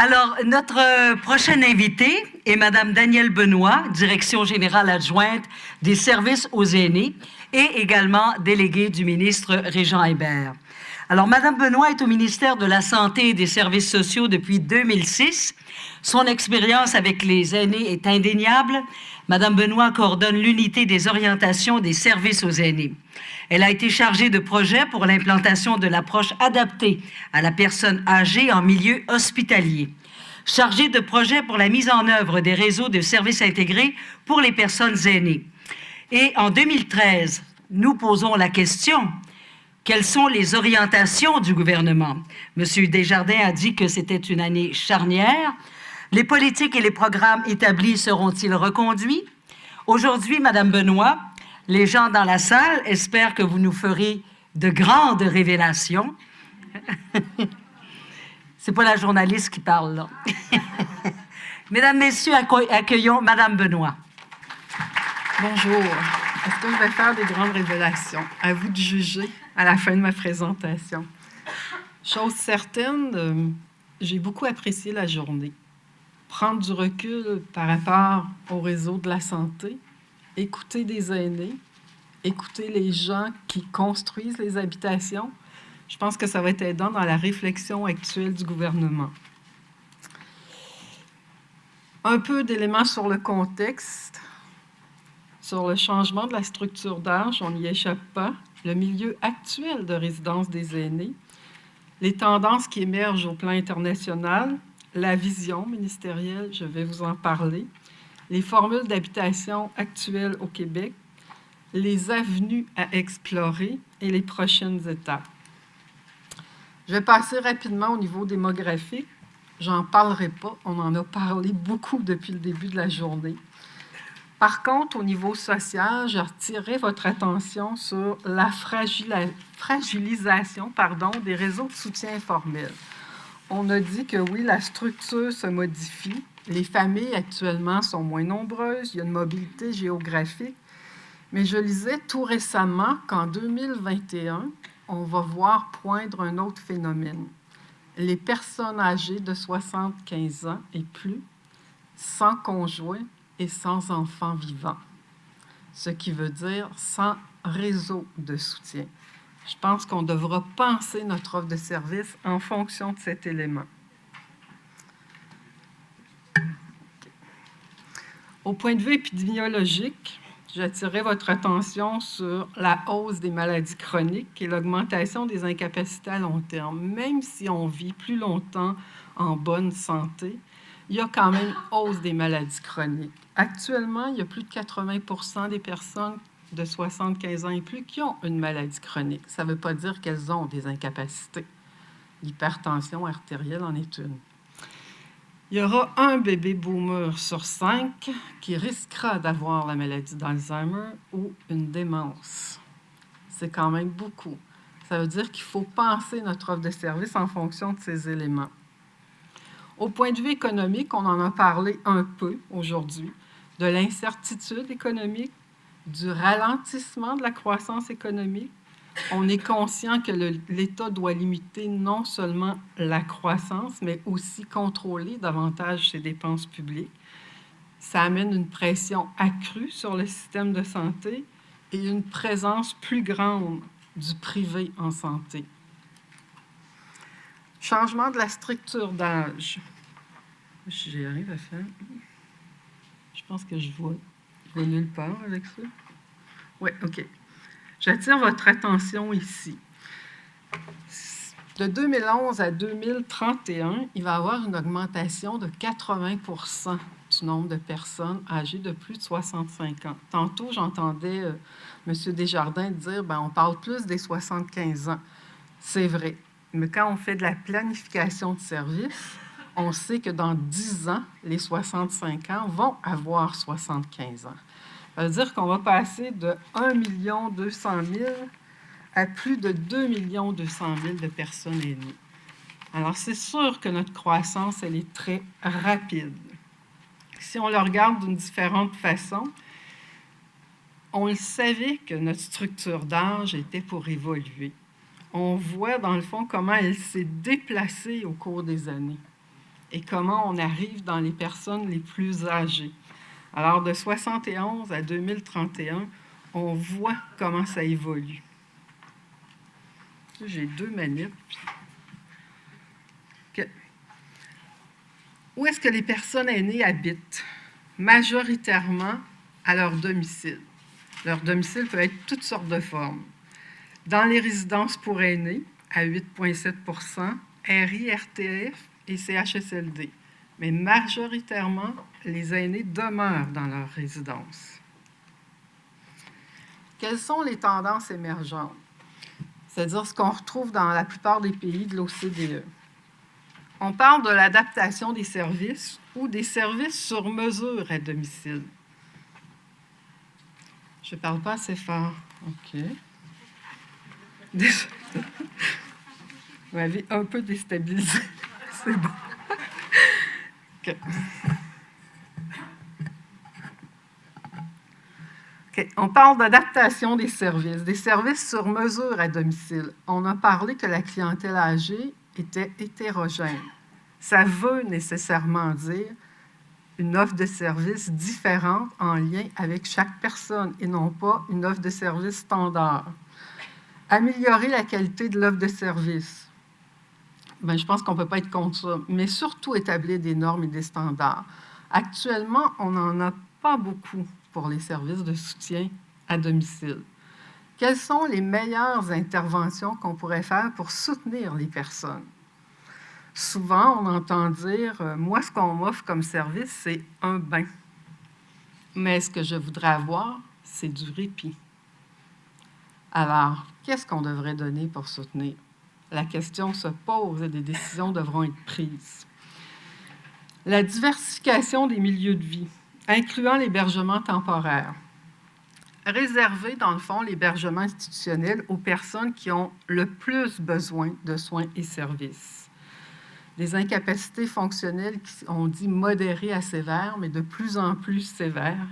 Alors, notre prochaine invitée est Madame Danielle Benoît, direction générale adjointe des services aux aînés et également déléguée du ministre Régent Hébert. Alors, Madame Benoît est au ministère de la Santé et des Services sociaux depuis 2006. Son expérience avec les aînés est indéniable. Madame Benoît coordonne l'unité des orientations des services aux aînés. Elle a été chargée de projets pour l'implantation de l'approche adaptée à la personne âgée en milieu hospitalier, chargée de projets pour la mise en œuvre des réseaux de services intégrés pour les personnes aînées. Et en 2013, nous posons la question: quelles sont les orientations du gouvernement? Monsieur Desjardins a dit que c'était une année charnière. Les politiques et les programmes établis seront-ils reconduits? Aujourd'hui, Madame Benoît, les gens dans la salle espèrent que vous nous ferez de grandes révélations. C'est pas la journaliste qui parle, là. Mesdames, Messieurs, accueillons Madame Benoît. Bonjour. Est-ce que je vais faire des grandes révélations? À vous de juger à la fin de ma présentation. Chose certaine, j'ai beaucoup apprécié la journée. Prendre du recul par rapport au réseau de la santé, écouter des aînés, écouter les gens qui construisent les habitations, je pense que ça va être aidant dans la réflexion actuelle du gouvernement. Un peu d'éléments sur le contexte, sur le changement de la structure d'âge, on n'y échappe pas, le milieu actuel de résidence des aînés, les tendances qui émergent au plan international, la vision ministérielle, je vais vous en parler, les formules d'habitation actuelles au Québec, les avenues à explorer et les prochaines étapes. Je vais passer rapidement au niveau démographique. J'en parlerai pas, on en a parlé beaucoup depuis le début de la journée. Par contre, au niveau social, je retire votre attention sur la fragilisation des réseaux de soutien informel. On a dit que oui, la structure se modifie. Les familles actuellement sont moins nombreuses, il y a une mobilité géographique. Mais je lisais tout récemment qu'en 2021, on va voir poindre un autre phénomène. Les personnes âgées de 75 ans et plus, sans conjoint et sans enfants vivants. Ce qui veut dire sans réseau de soutien. Je pense qu'on devra penser notre offre de service en fonction de cet élément. Au point de vue épidémiologique, j'attirerai votre attention sur la hausse des maladies chroniques et l'augmentation des incapacités à long terme. Même si on vit plus longtemps en bonne santé, il y a quand même hausse des maladies chroniques. Actuellement, il y a plus de 80% des personnes de 75 ans et plus qui ont une maladie chronique. Ça ne veut pas dire qu'elles ont des incapacités. L'hypertension artérielle en est une. Il y aura un bébé boomer sur 5 qui risquera d'avoir la maladie d'Alzheimer ou une démence. C'est quand même beaucoup. Ça veut dire qu'il faut penser notre offre de service en fonction de ces éléments. Au point de vue économique, on en a parlé un peu aujourd'hui, de l'incertitude économique, du ralentissement de la croissance économique. On est conscient que l'État doit limiter non seulement la croissance, mais aussi contrôler davantage ses dépenses publiques. Ça amène une pression accrue sur le système de santé et une présence plus grande du privé en santé. Changement de la structure d'âge. J'y arrive à faire. Je pense que je vois nulle part avec ça. Oui, OK. J'attire votre attention ici. De 2011 à 2031, il va y avoir une augmentation de 80% du nombre de personnes âgées de plus de 65 ans. Tantôt, j'entendais M. Desjardins dire on parle plus des 75 ans. C'est vrai. Mais quand on fait de la planification de services, on sait que dans 10 ans, les 65 ans vont avoir 75 ans. Ça veut dire qu'on va passer de 1 200 000 à plus de 2 200 000 de personnes aînées. Alors, c'est sûr que notre croissance, elle est très rapide. Si on le regarde d'une différente façon, on le savait que notre structure d'âge était pour évoluer. On voit, dans le fond, comment elle s'est déplacée au cours des années. et comment on arrive dans les personnes les plus âgées. Alors, de 71 à 2031, on voit comment ça évolue. J'ai 2 manips. Okay. Où est-ce que les personnes aînées habitent? Majoritairement à leur domicile. Leur domicile peut être toutes sortes de formes. Dans les résidences pour aînés, à 8,7 %, RI, RTF et CHSLD. Mais majoritairement, les aînés demeurent dans leur résidence. Quelles sont les tendances émergentes? C'est-à-dire ce qu'on retrouve dans la plupart des pays de l'OCDE. On parle de l'adaptation des services ou des services sur mesure à domicile. Je ne parle pas assez fort. OK. Vous m'avez un peu déstabilisé. C'est bon. OK. OK. On parle d'adaptation des services sur mesure à domicile. On a parlé que la clientèle âgée était hétérogène. Ça veut nécessairement dire une offre de service différente en lien avec chaque personne et non pas une offre de service standard. Améliorer la qualité de l'offre de service. Bien, je pense qu'on ne peut pas être contre ça, mais surtout établir des normes et des standards. Actuellement, on n'en a pas beaucoup pour les services de soutien à domicile. Quelles sont les meilleures interventions qu'on pourrait faire pour soutenir les personnes? Souvent, on entend dire « Moi, ce qu'on m'offre comme service, c'est un bain. Mais ce que je voudrais avoir, c'est du répit. » Alors, qu'est-ce qu'on devrait donner pour soutenir? La question se pose et des décisions devront être prises. La diversification des milieux de vie, incluant l'hébergement temporaire. Réserver, dans le fond, l'hébergement institutionnel aux personnes qui ont le plus besoin de soins et services. Des incapacités fonctionnelles qui on dit modérées à sévères, mais de plus en plus sévères.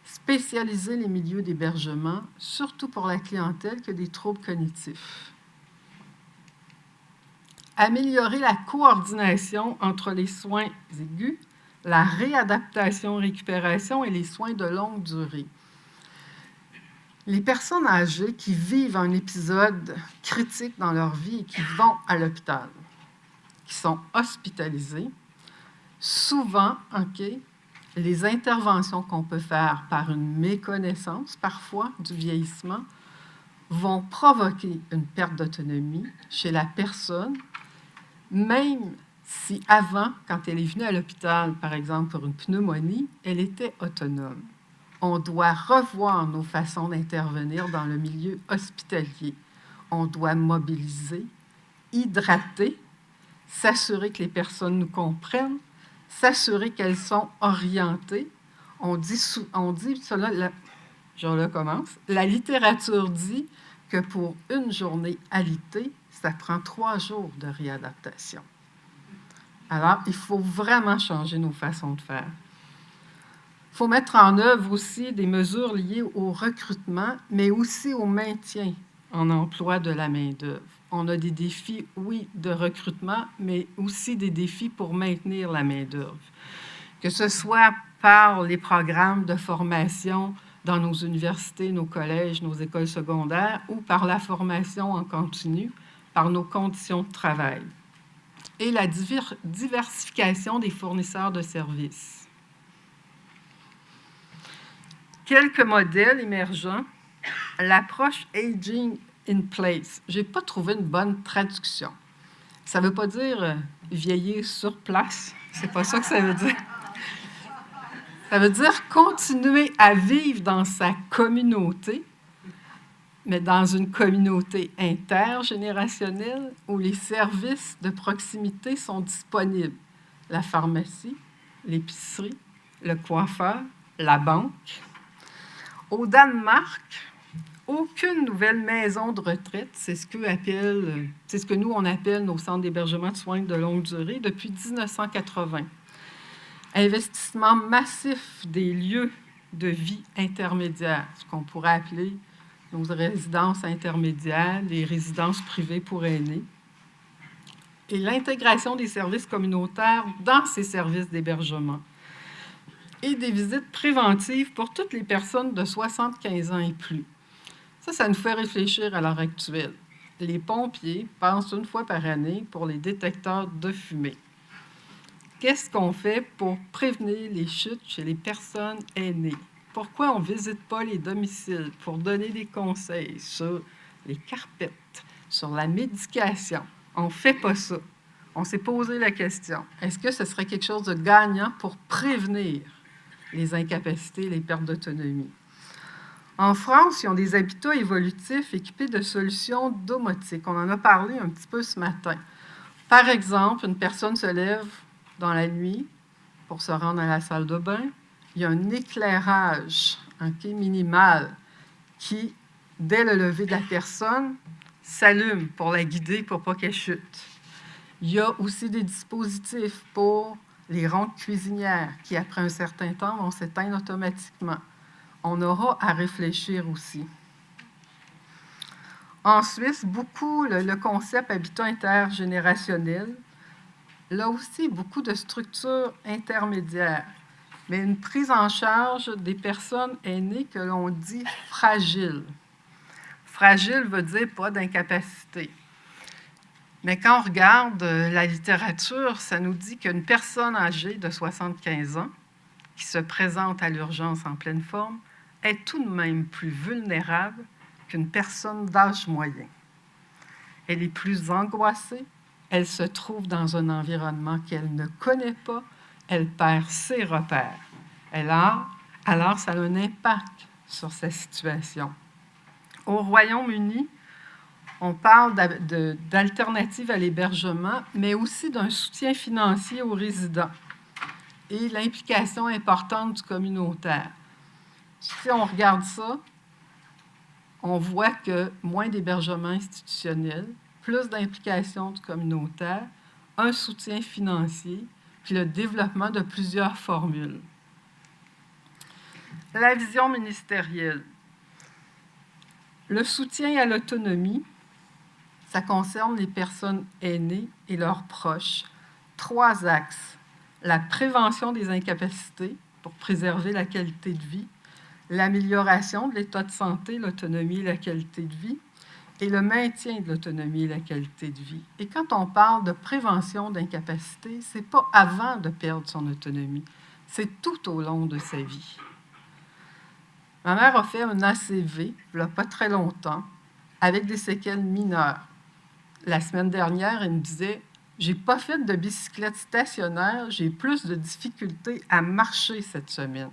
Spécialiser les milieux d'hébergement, surtout pour la clientèle qui a des troubles cognitifs. Améliorer la coordination entre les soins aigus, la réadaptation-récupération et les soins de longue durée. Les personnes âgées qui vivent un épisode critique dans leur vie et qui vont à l'hôpital, qui sont hospitalisées, souvent, les interventions qu'on peut faire par une méconnaissance, parfois, du vieillissement, vont provoquer une perte d'autonomie chez la personne, même si avant, quand elle est venue à l'hôpital, par exemple, pour une pneumonie, elle était autonome. On doit revoir nos façons d'intervenir dans le milieu hospitalier. On doit mobiliser, hydrater, s'assurer que les personnes nous comprennent, s'assurer qu'elles sont orientées. On dit cela, je recommence, la littérature dit que pour une journée alitée, ça prend 3 jours de réadaptation. Alors, il faut vraiment changer nos façons de faire. Il faut mettre en œuvre aussi des mesures liées au recrutement, mais aussi au maintien en emploi de la main-d'œuvre. On a des défis, oui, de recrutement, mais aussi des défis pour maintenir la main-d'œuvre. Que ce soit par les programmes de formation dans nos universités, nos collèges, nos écoles secondaires, ou par la formation en continu, par nos conditions de travail. Et la diversification des fournisseurs de services. Quelques modèles émergents. L'approche « aging in place ». Je n'ai pas trouvé une bonne traduction. Ça ne veut pas dire vieillir sur place. C'est pas ça que ça veut dire. Ça veut dire continuer à vivre dans sa communauté, mais dans une communauté intergénérationnelle où les services de proximité sont disponibles. La pharmacie, l'épicerie, le coiffeur, la banque. Au Danemark, aucune nouvelle maison de retraite, c'est ce que nous, on appelle nos centres d'hébergement de soins de longue durée, depuis 1980. Investissement massif des lieux de vie intermédiaires, ce qu'on pourrait appeler nos résidences intermédiaires, les résidences privées pour aînés. et l'intégration des services communautaires dans ces services d'hébergement et des visites préventives pour toutes les personnes de 75 ans et plus. Ça nous fait réfléchir à l'heure actuelle. Les pompiers passent une fois par année pour les détecteurs de fumée. Qu'est-ce qu'on fait pour prévenir les chutes chez les personnes aînées? Pourquoi on ne visite pas les domiciles pour donner des conseils sur les carpettes, sur la médication? On ne fait pas ça. On s'est posé la question, est-ce que ce serait quelque chose de gagnant pour prévenir les incapacités et les pertes d'autonomie? En France, ils ont des habitats évolutifs équipés de solutions domotiques. On en a parlé un petit peu ce matin. Par exemple, une personne se lève dans la nuit pour se rendre à la salle de bain. Il y a un éclairage minimal qui, dès le lever de la personne, s'allume pour la guider pour pas qu'elle chute. Il y a aussi des dispositifs pour les rondes cuisinières qui, après un certain temps, vont s'éteindre automatiquement. On aura à réfléchir aussi. En Suisse, beaucoup le concept habitat intergénérationnel. Là aussi, beaucoup de structures intermédiaires, mais une prise en charge des personnes aînées que l'on dit fragiles. Fragile veut dire pas d'incapacité. Mais quand on regarde la littérature, ça nous dit qu'une personne âgée de 75 ans qui se présente à l'urgence en pleine forme est tout de même plus vulnérable qu'une personne d'âge moyen. Elle est plus angoissée, elle se trouve dans un environnement qu'elle ne connaît pas, elle perd ses repères. Alors, ça a un impact sur sa situation. Au Royaume-Uni, on parle d'alternatives à l'hébergement, mais aussi d'un soutien financier aux résidents et l'implication importante du communautaire. Si on regarde ça, on voit que moins d'hébergement institutionnel, plus d'implication du communautaire, un soutien financier, puis le développement de plusieurs formules. La vision ministérielle. Le soutien à l'autonomie, ça concerne les personnes aînées et leurs proches. 3 axes. La prévention des incapacités pour préserver la qualité de vie, l'amélioration de l'état de santé, l'autonomie et la qualité de vie, et le maintien de l'autonomie et la qualité de vie. Et quand on parle de prévention d'incapacité, ce n'est pas avant de perdre son autonomie, c'est tout au long de sa vie. Ma mère a fait un ACV, il n'y a pas très longtemps, avec des séquelles mineures. La semaine dernière, elle me disait « J'ai pas fait de bicyclette stationnaire, j'ai plus de difficultés à marcher cette semaine. »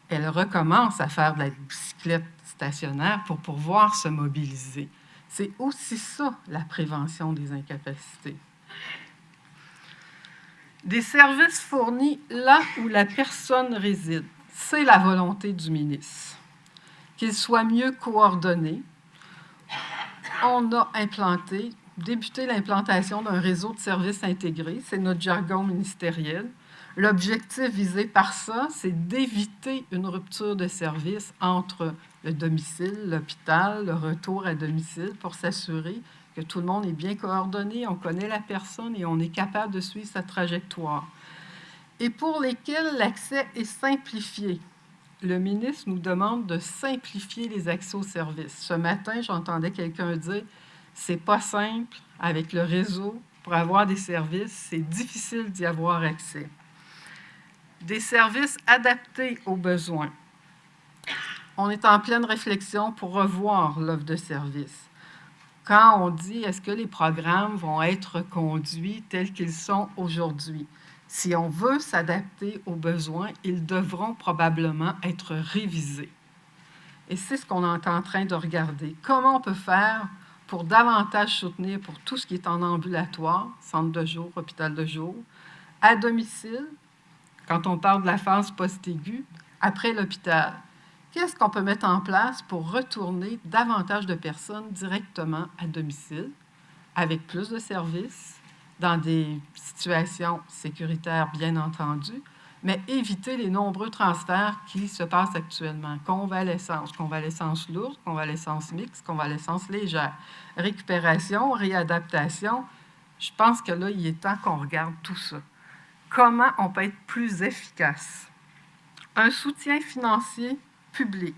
Elle recommence à faire de la bicyclette stationnaire pour pouvoir se mobiliser. C'est aussi ça, la prévention des incapacités. Des services fournis là où la personne réside, c'est la volonté du ministre. Qu'ils soient mieux coordonnés. On a débuté l'implantation d'un réseau de services intégrés, c'est notre jargon ministériel. L'objectif visé par ça, c'est d'éviter une rupture de service entre le domicile, l'hôpital, le retour à domicile pour s'assurer que tout le monde est bien coordonné, on connaît la personne et on est capable de suivre sa trajectoire. Et pour lesquels l'accès est simplifié. Le ministre nous demande de simplifier les accès aux services. Ce matin, j'entendais quelqu'un dire « c'est pas simple avec le réseau pour avoir des services, c'est difficile d'y avoir accès ». Des services adaptés aux besoins. On est en pleine réflexion pour revoir l'offre de services. Quand on dit est-ce que les programmes vont être conduits tels qu'ils sont aujourd'hui, si on veut s'adapter aux besoins, ils devront probablement être révisés. Et c'est ce qu'on est en train de regarder. Comment on peut faire pour davantage soutenir pour tout ce qui est en ambulatoire, centre de jour, hôpital de jour, à domicile, quand on parle de la phase post-aiguë, après l'hôpital. Qu'est-ce qu'on peut mettre en place pour retourner davantage de personnes directement à domicile, avec plus de services, dans des situations sécuritaires, bien entendu, mais éviter les nombreux transferts qui se passent actuellement. Convalescence lourde, convalescence mixte, convalescence légère, récupération, réadaptation, Je pense que là, il est temps qu'on regarde tout ça. Comment on peut être plus efficace? Un soutien financier public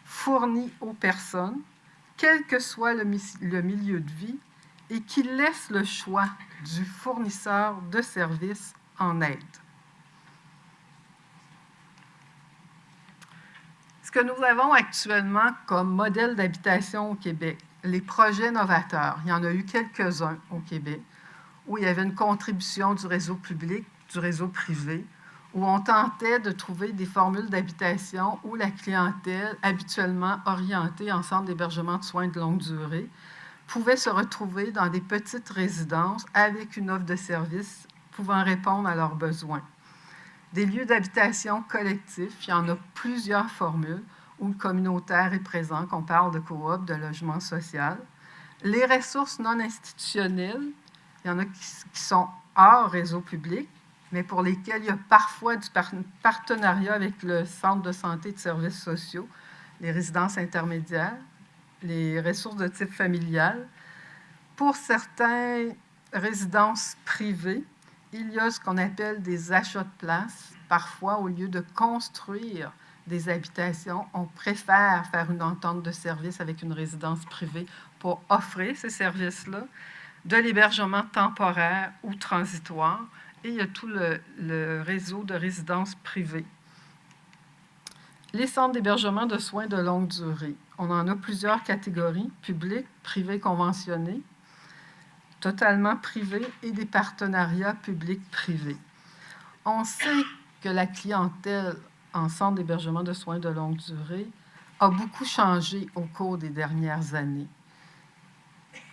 fourni aux personnes, quel que soit le milieu de vie, et qui laisse le choix du fournisseur de services en aide. Ce que nous avons actuellement comme modèle d'habitation au Québec, les projets novateurs, il y en a eu quelques-uns au Québec, où il y avait une contribution du réseau public, du réseau privé, où on tentait de trouver des formules d'habitation où la clientèle, habituellement orientée en centre d'hébergement de soins de longue durée, pouvait se retrouver dans des petites résidences avec une offre de services pouvant répondre à leurs besoins. Des lieux d'habitation collectifs, il y en a plusieurs formules où le communautaire est présent, qu'on parle de coop, de logement social. Les ressources non institutionnelles, il y en a qui sont hors réseau public, mais pour lesquelles il y a parfois du partenariat avec le centre de santé et de services sociaux, les résidences intermédiaires, les ressources de type familial. Pour certaines résidences privées, il y a ce qu'on appelle des achats de places. Parfois, au lieu de construire des habitations, on préfère faire une entente de service avec une résidence privée pour offrir ces services-là, de l'hébergement temporaire ou transitoire, et il y a tout le réseau de résidences privées. Les centres d'hébergement de soins de longue durée. On en a plusieurs catégories, publiques, privées conventionnés, totalement privés et des partenariats publics-privés. On sait que la clientèle en centre d'hébergement de soins de longue durée a beaucoup changé au cours des dernières années.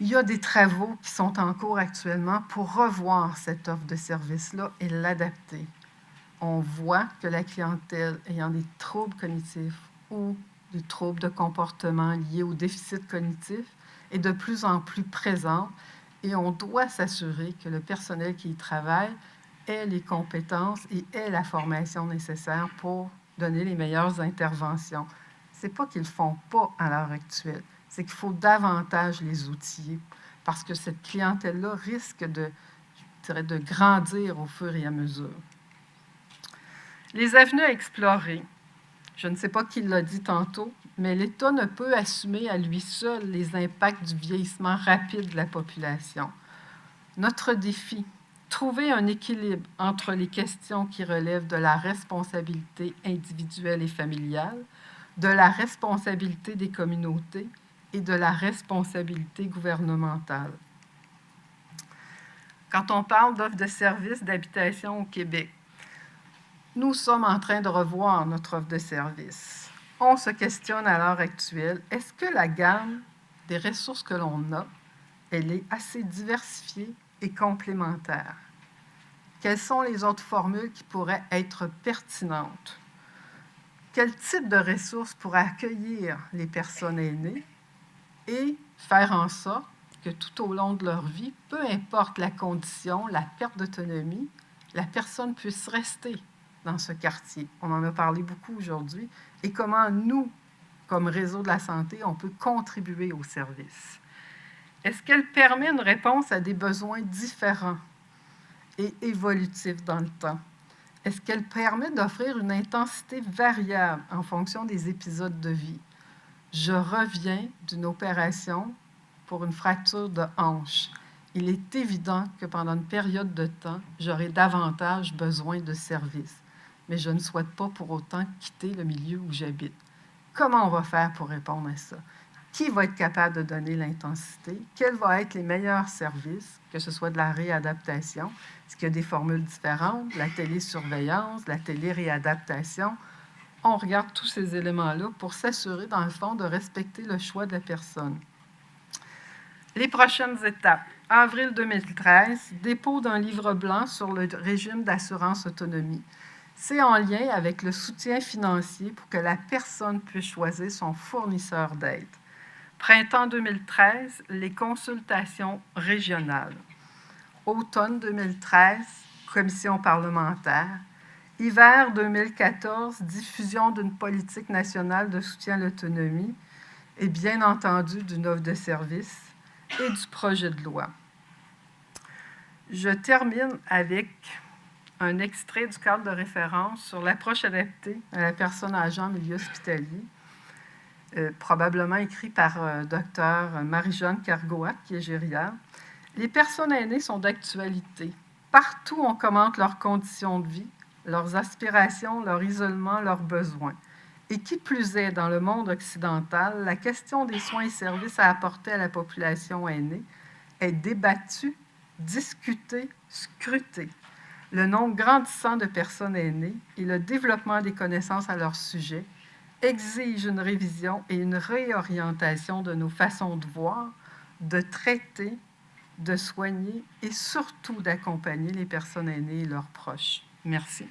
Il y a des travaux qui sont en cours actuellement pour revoir cette offre de service-là et l'adapter. On voit que la clientèle ayant des troubles cognitifs ou des troubles de comportement liés au déficit cognitif est de plus en plus présente et on doit s'assurer que le personnel qui y travaille ait les compétences et ait la formation nécessaire pour donner les meilleures interventions. Ce n'est pas qu'ils ne le font pas à l'heure actuelle, c'est qu'il faut davantage les outiller parce que cette clientèle-là risque de grandir au fur et à mesure. Les avenues à explorer. Je ne sais pas qui l'a dit tantôt, mais l'État ne peut assumer à lui seul les impacts du vieillissement rapide de la population. Notre défi, trouver un équilibre entre les questions qui relèvent de la responsabilité individuelle et familiale, de la responsabilité des communautés et de la responsabilité gouvernementale. Quand on parle d'offres de services d'habitation au Québec, nous sommes en train de revoir notre offre de services. On se questionne à l'heure actuelle, est-ce que la gamme des ressources que l'on a, elle est assez diversifiée et complémentaire? Quelles sont les autres formules qui pourraient être pertinentes? Quel type de ressources pourrait accueillir les personnes aînées et faire en sorte que tout au long de leur vie, peu importe la condition, la perte d'autonomie, la personne puisse rester dans ce quartier. On en a parlé beaucoup aujourd'hui. Et comment nous, comme réseau de la santé, on peut contribuer au service. Est-ce qu'elle permet une réponse à des besoins différents et évolutifs dans le temps? Est-ce qu'elle permet d'offrir une intensité variable en fonction des épisodes de vie? Je reviens d'une opération pour une fracture de hanche. Il est évident que pendant une période de temps, j'aurai davantage besoin de services. Mais je ne souhaite pas pour autant quitter le milieu où j'habite. Comment on va faire pour répondre à ça? Qui va être capable de donner l'intensité? Quels vont être les meilleurs services, que ce soit de la réadaptation? Est-ce qu'il y a des formules différentes? La télésurveillance, la télé-réadaptation? On regarde tous ces éléments-là pour s'assurer, dans le fond, de respecter le choix de la personne. Les prochaines étapes. Avril 2013, dépôt d'un livre blanc sur le régime d'assurance autonomie. C'est en lien avec le soutien financier pour que la personne puisse choisir son fournisseur d'aide. Printemps 2013, les consultations régionales. Automne 2013, commission parlementaire. Hiver 2014, diffusion d'une politique nationale de soutien à l'autonomie et bien entendu d'une offre de service et du projet de loi. Je termine avec un extrait du cadre de référence sur l'approche adaptée à la personne âgée en milieu hospitalier, probablement écrit par Dr Marie-Jeanne Cargoat, qui est gériatre. Les personnes aînées sont d'actualité. Partout, on commente leurs conditions de vie, leurs aspirations, leur isolement, leurs besoins. Et qui plus est, dans le monde occidental, la question des soins et services à apporter à la population aînée est débattue, discutée, scrutée. Le nombre grandissant de personnes aînées et le développement des connaissances à leur sujet exigent une révision et une réorientation de nos façons de voir, de traiter, de soigner et surtout d'accompagner les personnes aînées et leurs proches. Merci.